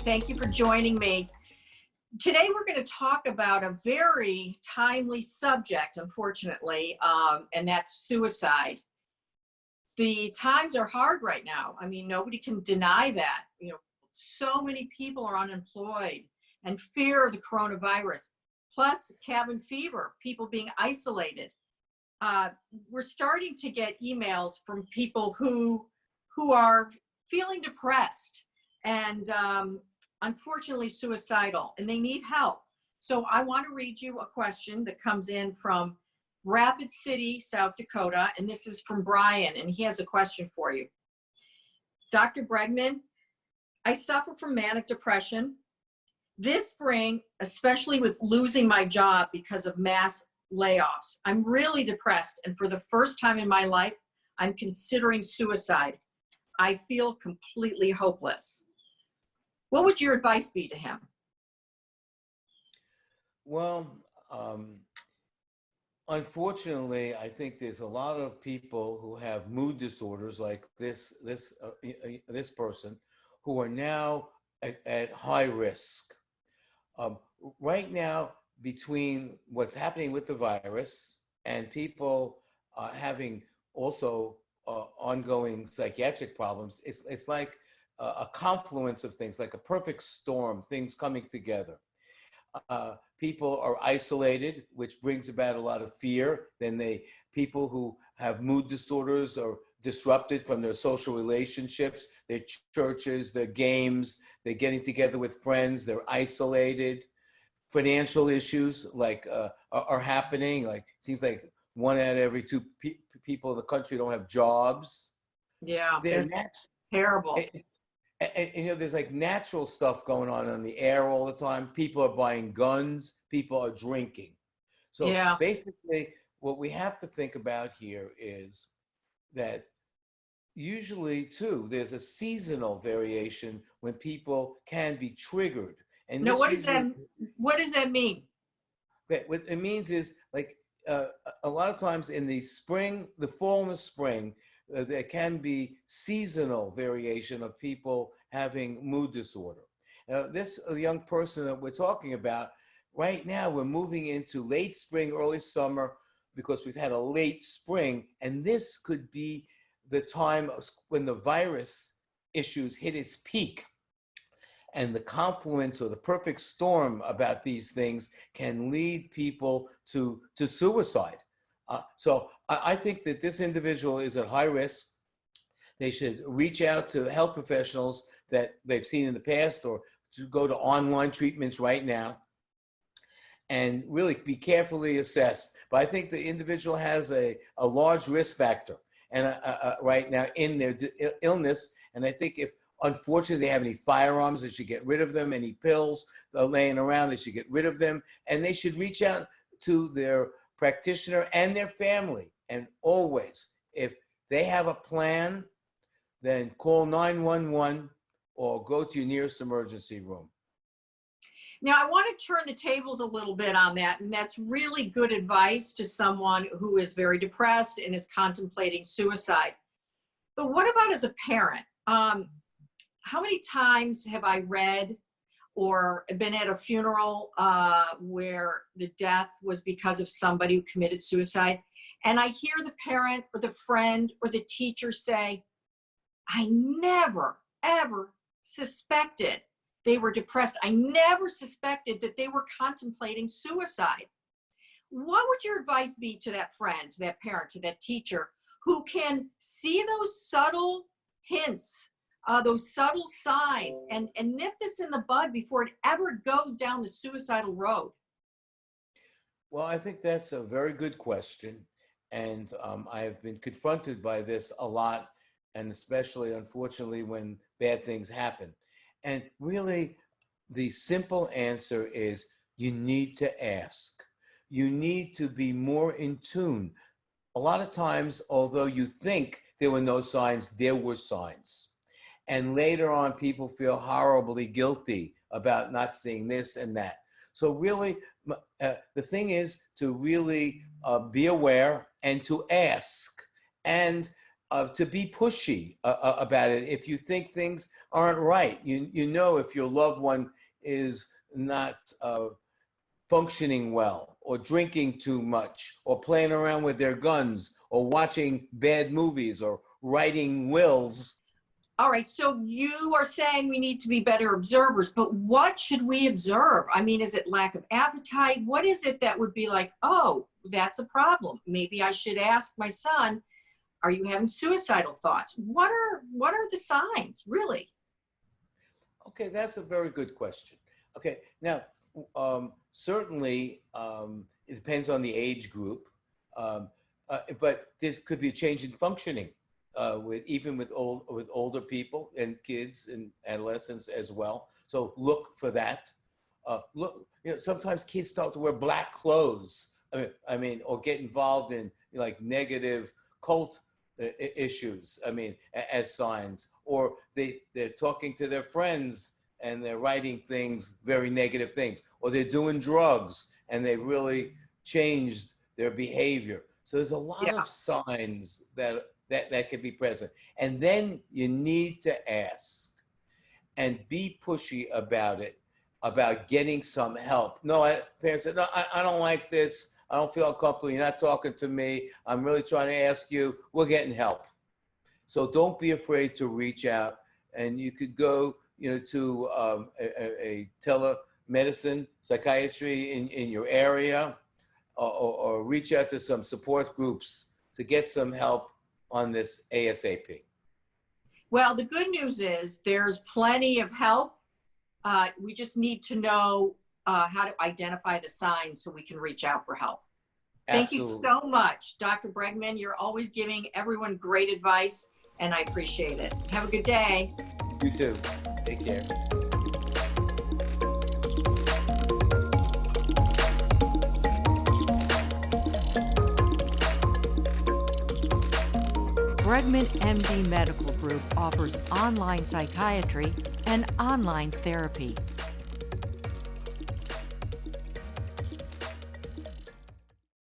Thank you for joining me. Today, we're going to talk about a very timely subject, unfortunately, and that's suicide. The times are hard right now. I mean, nobody can deny that. You know, so many people are unemployed and fear of the coronavirus, plus cabin fever, people being isolated. We're starting to get emails from people who are feeling depressed and unfortunately suicidal, and they need help. So I want to read you a question that comes in from Rapid City, South Dakota, and this is from Brian, and he has a question for you. Dr. Bregman, I suffer from manic depression. This spring, especially with losing my job because of mass layoffs, I'm really depressed, and for the first time in my life, I'm considering suicide. I feel completely hopeless. What would your advice be to him? Well, unfortunately, I think there's a lot of people who have mood disorders like this person who are now at high risk. Right now, between what's happening with the virus and people having also ongoing psychiatric problems, it's like a confluence of things, like a perfect storm, things coming together. People are isolated, which brings about a lot of fear. Then people who have mood disorders are disrupted from their social relationships, their churches, their games, they're getting together with friends, they're isolated. Financial issues are happening. Like, it seems like 1 out of every 2 people in the country don't have jobs. Yeah, that's terrible. And you know, there's like natural stuff going on the air all the time. People are buying guns, people are drinking. So yeah, basically what we have to think about here is that usually too, there's a seasonal variation when people can be triggered. And now, what does that mean? Okay, what it means is like a lot of times in the spring, the fall and the spring, there can be seasonal variation of people having mood disorder. Now, this young person that we're talking about, right now we're moving into late spring, early summer, because we've had a late spring, and this could be the time when the virus issues hit its peak. And the confluence or the perfect storm about these things can lead people to suicide. So I think that this individual is at high risk. They should reach out to health professionals that they've seen in the past or to go to online treatments right now and really be carefully assessed. But I think the individual has a large risk factor and right now in their illness. And I think if unfortunately they have any firearms, they should get rid of them. Any pills that are laying around, they should get rid of them. And they should reach out to their practitioner and their family. And always, if they have a plan, then call 911 or go to your nearest emergency room. Now, I want to turn the tables a little bit on that, and that's really good advice to someone who is very depressed and is contemplating suicide. But what about as a parent? How many times have I read or been at a funeral where the death was because of somebody who committed suicide? And I hear the parent or the friend or the teacher say, I never, ever suspected they were depressed. I never suspected that they were contemplating suicide. What would your advice be to that friend, to that parent, to that teacher who can see those subtle hints, those subtle signs, and nip this in the bud before it ever goes down the suicidal road? Well, I think that's a very good question. And I have been confronted by this a lot, and especially, unfortunately, when bad things happen. And really, the simple answer is you need to ask. You need to be more in tune. A lot of times, although you think there were no signs, there were signs. And later on, people feel horribly guilty about not seeing this and that. So really, the thing is to really be aware and to ask. And to be pushy about it. If you think things aren't right, you know if your loved one is not functioning well, or drinking too much, or playing around with their guns, or watching bad movies, or writing wills. All right, so you are saying we need to be better observers, but what should we observe? I mean, is it lack of appetite? What is it that would be like, oh, that's a problem? Maybe I should ask my son, are you having suicidal thoughts? What are the signs, really? Okay, that's a very good question. Okay, now, certainly it depends on the age group, but there could be a change in functioning with older people and kids and adolescents as well. So look for that. Look, sometimes kids start to wear black clothes. I mean, or get involved in like negative cult issues. I mean, as signs, or they're talking to their friends and they're writing things, very negative things, or they're doing drugs and they really changed their behavior. So there's a lot of signs that could be present. And then you need to ask and be pushy about it, about getting some help. No, parents say, no, I don't like this. I don't feel comfortable. You're not talking to me. I'm really trying to ask you. We're getting help. So don't be afraid to reach out. And you could go, to a telemedicine psychiatry in your area, or reach out to some support groups to get some help on this ASAP. Well, the good news is there's plenty of help. We just need to know how to identify the signs so we can reach out for help. Thank you so much, Dr. Bregman. You're always giving everyone great advice, and I appreciate it. Have a good day. You too. Take care. BregmanMD Medical Group offers online psychiatry and online therapy.